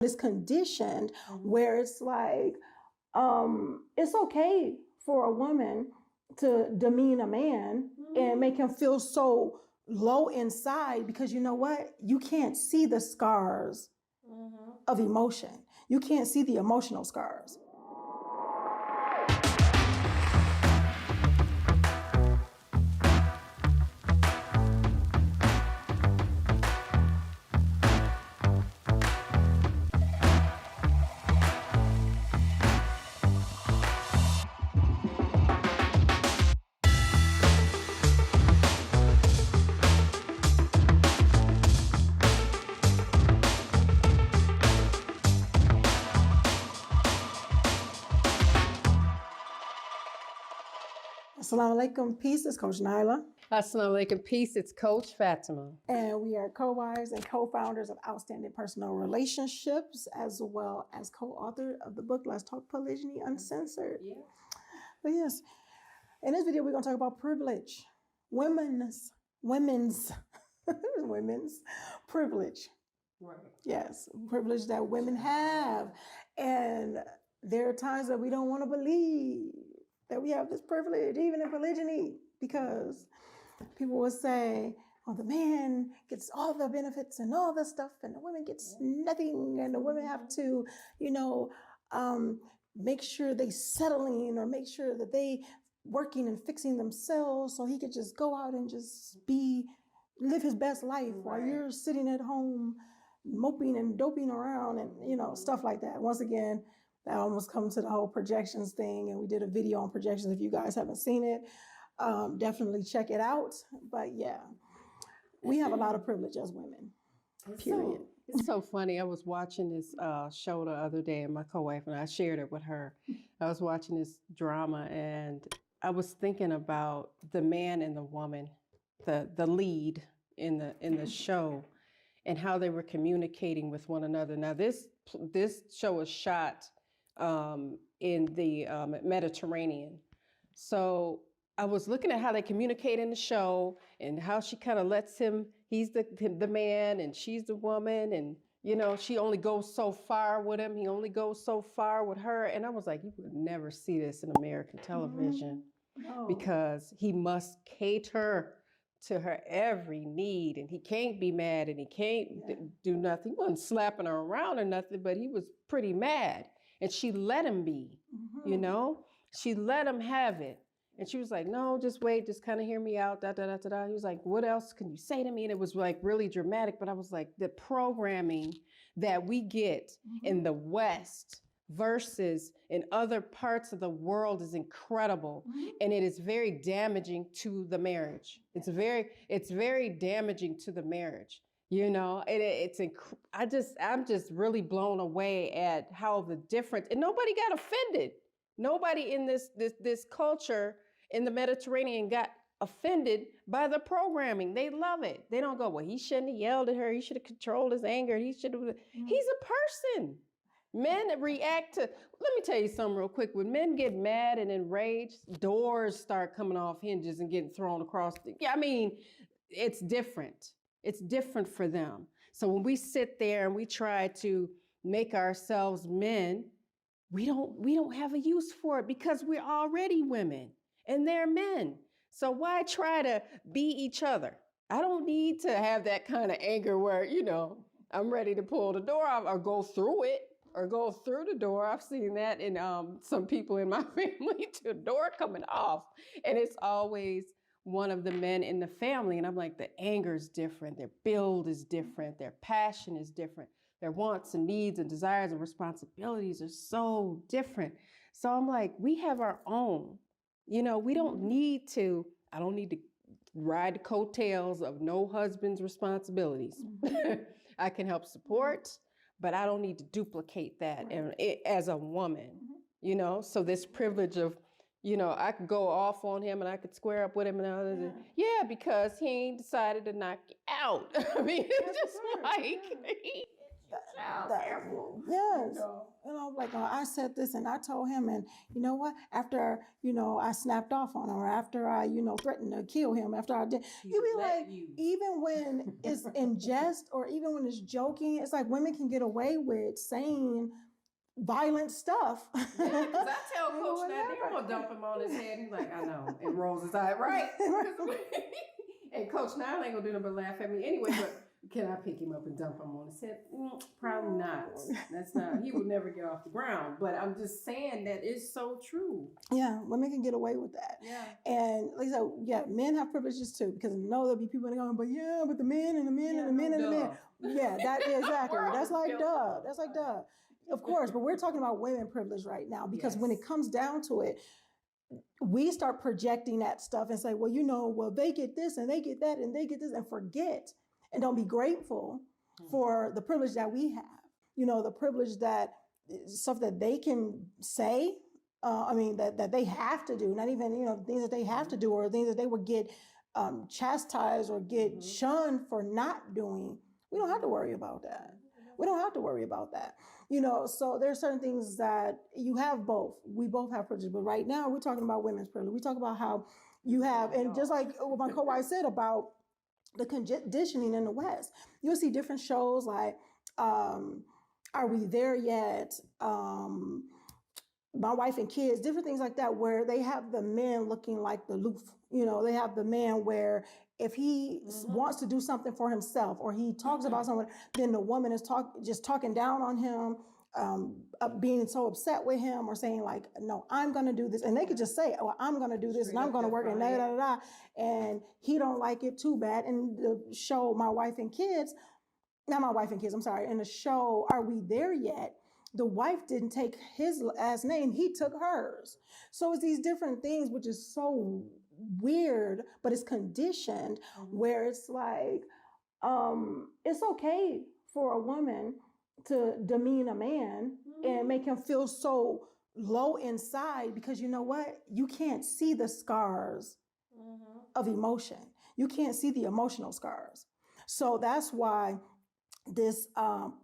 It's conditioned where it's like, it's okay for a woman to demean a man and make him feel so low inside, because you know what? You can't see the scars of emotion. You can't see the emotional scars. Assalamu alaikum, peace. It's Coach Nyla. Assalamu alaikum, peace. It's Coach Fatimah. And we are co-wives and co-founders of Outstanding Personal Relationships, as well as co-author of the book, Let's Talk Polygyny Uncensored. Yeah. But yes, in this video, we're going to talk about privilege. Women's privilege. Right. Yes, privilege that women have. And there are times that we don't want to believe that we have this privilege, even in polygyny, because people will say, oh, the man gets all the benefits and all the stuff, and the woman gets nothing, and the women have to, make sure they settling, or make sure that they working and fixing themselves so he could just go out and just live his best life while you're sitting at home moping and doping around and, stuff like that. Once again, that almost comes to the whole projections thing, and we did a video on projections. If you guys haven't seen it, definitely check it out. But yeah, we have a lot of privilege as women, period. It's so funny. I was watching this show the other day, and my co-wife and I shared it with her. I was watching this drama, and I was thinking about the man and the woman, the lead in the show, and how they were communicating with one another. Now, this show was shot in the Mediterranean. So I was looking at how they communicate in the show, and how she kind of lets him, he's the man and she's the woman, and she only goes so far with him, he only goes so far with her. And I was like, you would never see this in American television. No. Because he must cater to her every need, and he can't be mad, and he can't do nothing. He wasn't slapping her around or nothing, but he was pretty mad. And she let him be, She let him have it. And she was like, no, just wait, just kind of hear me out, da, da, da, da, da. He was like, what else can you say to me? And it was like really dramatic, but I was like, the programming that we get in the West versus in other parts of the world is incredible. And it is very damaging to the marriage. It's very damaging to the marriage. I'm just really blown away at how the difference, and nobody got offended. Nobody in this culture in the Mediterranean got offended by the programming. They love it. They don't go, well, he shouldn't have yelled at her. He should have controlled his anger. He's a person. Men react to, let me tell you something real quick. When men get mad and enraged, doors start coming off hinges and getting thrown across. It's different. It's different for them. So when we sit there and we try to make ourselves men, we don't have a use for it, because we're already women and they're men. So why try to be each other? I don't need to have that kind of anger where, I'm ready to pull the door off or go through it or go through the door. I've seen that in some people in my family, the door coming off, and it's always one of the men in the family. And I'm like, the anger is different. Their build is different. Their passion is different. Their wants and needs and desires and responsibilities are so different. So I'm like, we have our own. We don't need to, I don't need to ride the coattails of no husband's responsibilities. I can help support, but I don't need to duplicate that as a woman, So this privilege of, I could go off on him and I could square up with him and because he ain't decided to knock you out. I mean, it's just like, Careful. Yes. Like I said this and I told him, and you know what? After, I snapped off on him, or after I, threatened to kill him, after I did, you be like, even when it's in jest or even when it's joking, it's like women can get away with saying violent stuff. Yeah, because I tell Coach Nyla, I'm going to dump him on his head. He's like, I know. And rolls his eye, right? And Coach Nyla ain't going to do nothing but laugh at me anyway, but can I pick him up and dump him on his head? Probably not. That's not, he would never get off the ground. But I'm just saying that it's so true. Yeah, women can get away with that. Yeah. And like I said, yeah, men have privileges too, because I know there'll be people that go, but the men and the men and the men and the men. Yeah, exactly. That's like duh. That's like duh. Of course, but we're talking about women privilege right now, because when it comes down to it, we start projecting that stuff and say, well, they get this and they get that and they get this, and forget and don't be grateful for the privilege that we have. The privilege that stuff that they can say, that they have to do, not even, things that they have to do or things that they would get chastised or get shunned for not doing. We don't have to worry about that. We don't have to worry about that. So there are certain things that you have both. We both have privilege, but right now we're talking about women's privilege. We talk about how you have, and just like what my co-wife said about the conditioning in the West, you'll see different shows like, Are We There Yet? My Wife and Kids, different things like that, where they have the men looking like the loof. They have the man where if he wants to do something for himself or he talks about someone, then the woman is just talking down on him, being so upset with him or saying like, no, I'm going to do this. And they could just say, oh, I'm going to do this and I'm going to work and da, da, da, da. And he don't like it too bad. And the show, not My Wife and Kids, I'm sorry. In the show, Are We There Yet? The wife didn't take his last name. He took hers. So it's these different things, which is so weird, but it's conditioned where it's like, it's okay for a woman to demean a man and make him feel so low inside, because you know what? You can't see the scars of emotion. You can't see the emotional scars. So that's why this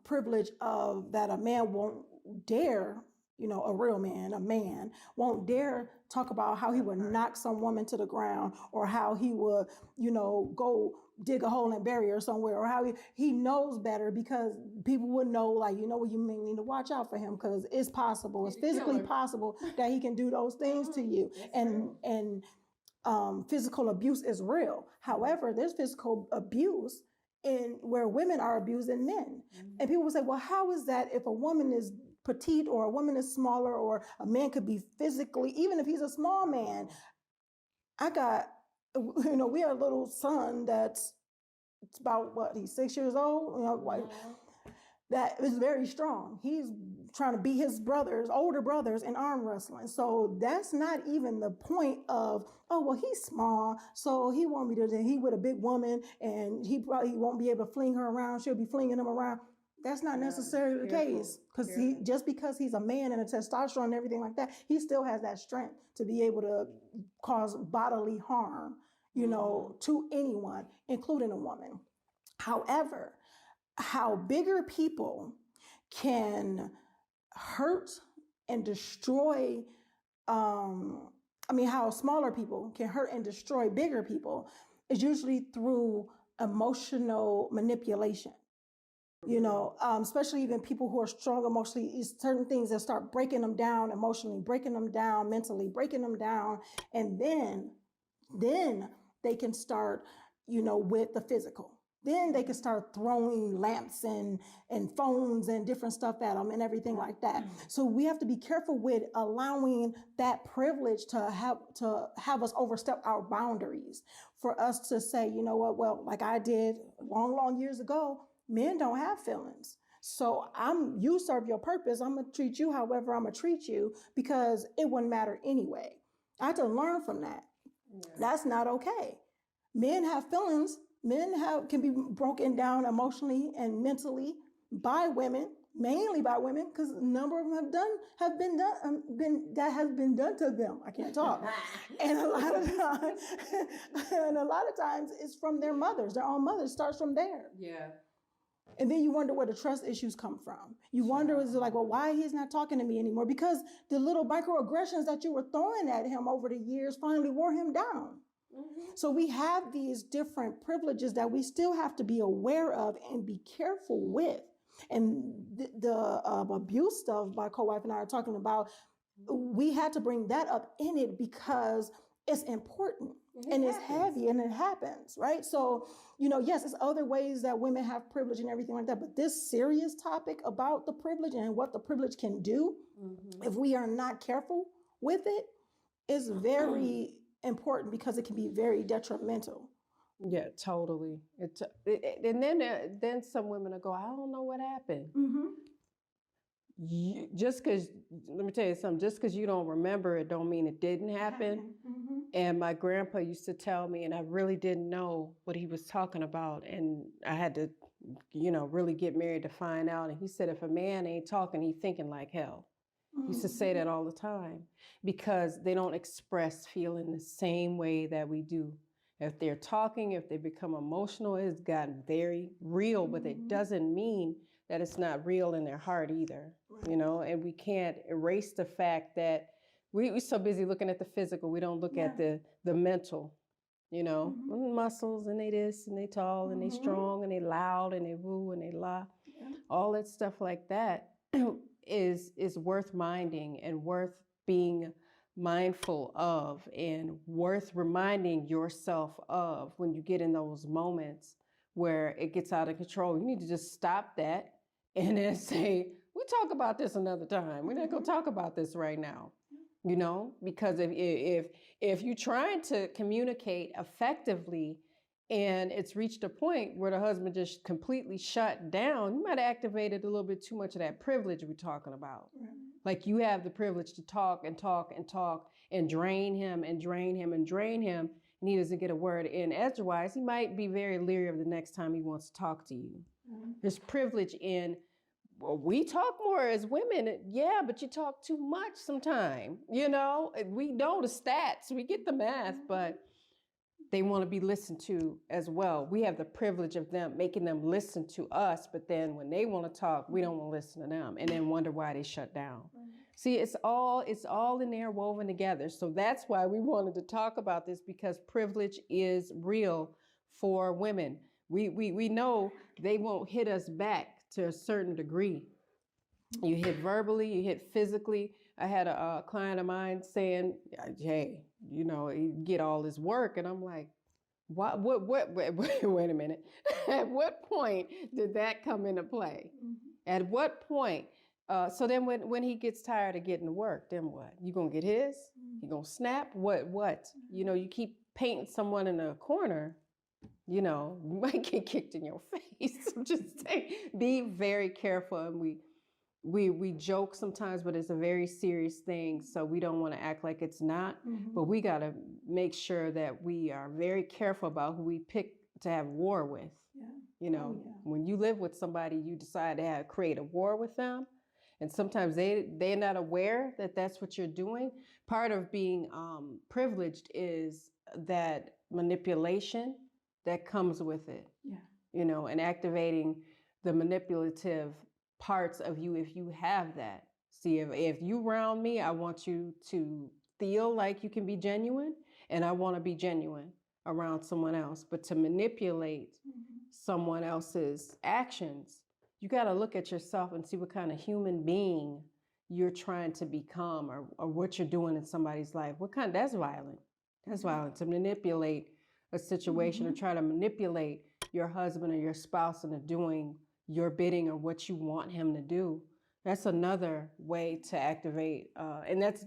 privilege of that a man won't dare, a real man, a man won't dare talk about how he would knock some woman to the ground, or how he would, go dig a hole and bury her somewhere, or how he knows better, because people would know, like, you may need to watch out for him, because it's possible, it's physically possible that he can do those things to you. And physical abuse is real. However, there's physical abuse in where women are abusing men. And people will say, well, how is that if a woman is petite or a woman is smaller, or a man could be physically, even if he's a small man? We have a little son that's about he's 6 years old, that is very strong. He's trying to beat his older brothers in arm wrestling. So that's not even the point of, oh, well, he's small, so he won't be he with a big woman, and he probably won't be able to fling her around. She'll be flinging him around. That's not necessarily the case, because just because he's a man and a testosterone and everything like that, he still has that strength to be able to cause bodily harm, to anyone, including a woman. However, how bigger people can hurt and destroy, how smaller people can hurt and destroy bigger people is usually through emotional manipulation. Especially even people who are strong emotionally, is certain things that start breaking them down emotionally, breaking them down mentally, breaking them down. And then they can start, with the physical. Then they can start throwing lamps and phones and different stuff at them and everything like that. So we have to be careful with allowing that privilege to have us overstep our boundaries, for us to say, you know what, well, like I did long, long years ago, men don't have feelings. So you serve your purpose. I'm going to treat you however I'm going to treat you, because it wouldn't matter anyway. I had to learn from that. Yeah. That's not okay. Men have feelings. Men can be broken down emotionally and mentally by women, mainly by women, because a number of them have been done to them. I can't talk. And a lot of times it's from their mothers. Their own mothers starts from there. Yeah. And then you wonder where the trust issues come from. You wonder, is it like, well, why he's not talking to me anymore? Because the little microaggressions that you were throwing at him over the years finally wore him down. So we have these different privileges that we still have to be aware of and be careful with. And the abuse stuff my co-wife and I are talking about, we had to bring that up in it because it's important and it's heavy and it happens, right? So, yes, it's other ways that women have privilege and everything like that, but this serious topic about the privilege and what the privilege can do, if we are not careful with it, is very important because it can be very detrimental. Yeah, totally. And then some women will go, I don't know what happened. Just because, let me tell you something, just because you don't remember it don't mean it didn't happen. And my grandpa used to tell me, and I really didn't know what he was talking about. And I had to, really get married to find out. And he said, if a man ain't talking, he thinking like hell. He used to say that all the time because they don't express feeling the same way that we do. If they're talking, if they become emotional, it's gotten very real, but it doesn't mean that it's not real in their heart either, and we can't erase the fact that we're so busy looking at the physical, we don't look at the mental, muscles, and they this, and they tall, and they strong, and they loud, and they woo, and they la, all that stuff like that is worth minding and worth being mindful of and worth reminding yourself of when you get in those moments where it gets out of control. You need to just stop that and then say, we'll talk about this another time. We're not going to talk about this right now, because if you're trying to communicate effectively and it's reached a point where the husband just completely shut down, you might have activated a little bit too much of that privilege we're talking about. Like you have the privilege to talk and talk and talk and drain him and drain him and drain him, and he doesn't get a word in edgewise. He might be very leery of the next time he wants to talk to you. There's privilege in, well, we talk more as women, yeah, but you talk too much sometimes, we know the stats, we get the math, but they want to be listened to as well. We have the privilege of making them listen to us, but then when they want to talk, we don't want to listen to them and then wonder why they shut down. See, it's all in there woven together. So that's why we wanted to talk about this, because privilege is real for women. We know they won't hit us back to a certain degree. You hit verbally, you hit physically. I had a client of mine saying, hey, you get all this work. And I'm like, what, wait a minute. At what point did that come into play? At what point? So then when he gets tired of getting to work, then what? You gonna get his? You gonna snap? What? You keep painting someone in a corner, you might get kicked in your face. I'm just saying, be very careful. And we joke sometimes, but it's a very serious thing. So we don't want to act like it's not, but we got to make sure that we are very careful about who we pick to have war with. When you live with somebody, you decide to create a war with them. And sometimes they're not aware that that's what you're doing. Part of being privileged is that manipulation that comes with it, and activating the manipulative parts of you if you have that. See, if you around me, I want you to feel like you can be genuine, and I want to be genuine around someone else. But to manipulate someone else's actions, you got to look at yourself and see what kind of human being you're trying to become, or what you're doing in somebody's life. That's violent. That's violent, to manipulate a situation or try to manipulate your husband or your spouse into doing your bidding or what you want him to do. That's another way to activate. And that's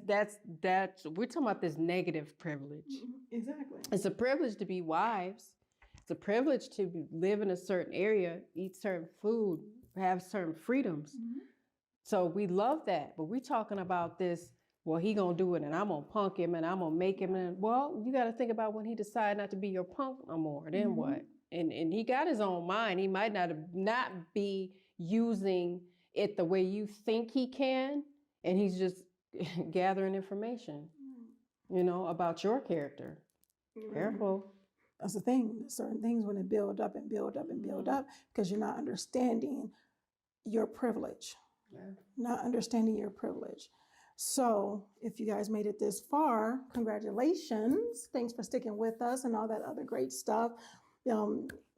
we're talking about this negative privilege. Exactly. It's a privilege to be wives. It's a privilege to live in a certain area, eat certain food, have certain freedoms. So we love that. But we're talking about this, well, he gonna do it and I'm gonna punk him and I'm gonna make him. And well, you got to think about when he decide not to be your punk no more, then what? And he got his own mind. He might not be using it the way you think he can, and he's just gathering information, about your character. Careful. That's the thing. Certain things when it build up and build up and build up because you're not understanding your privilege. Not understanding your privilege. So if you guys made it this far, congratulations. Thanks for sticking with us and all that other great stuff.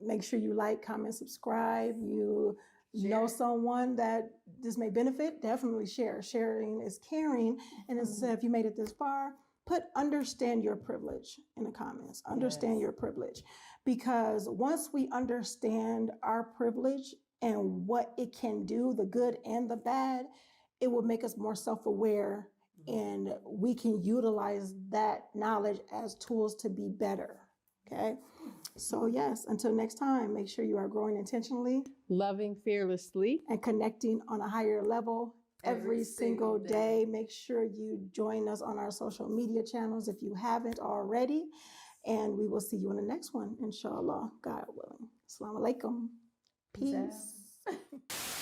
Make sure you like, comment, subscribe. You know someone that this may benefit, definitely share. Sharing is caring. And if you made it this far, put understand your privilege in the comments. Understand your privilege. Because once we understand our privilege and what it can do, the good and the bad, it will make us more self-aware, and we can utilize that knowledge as tools to be better. Okay. So yes, until next time, make sure you are growing intentionally, loving fearlessly, and connecting on a higher level every single day. Make sure you join us on our social media channels if you haven't already. And we will see you in the next one, inshallah, God willing. Assalamu alaikum. Peace.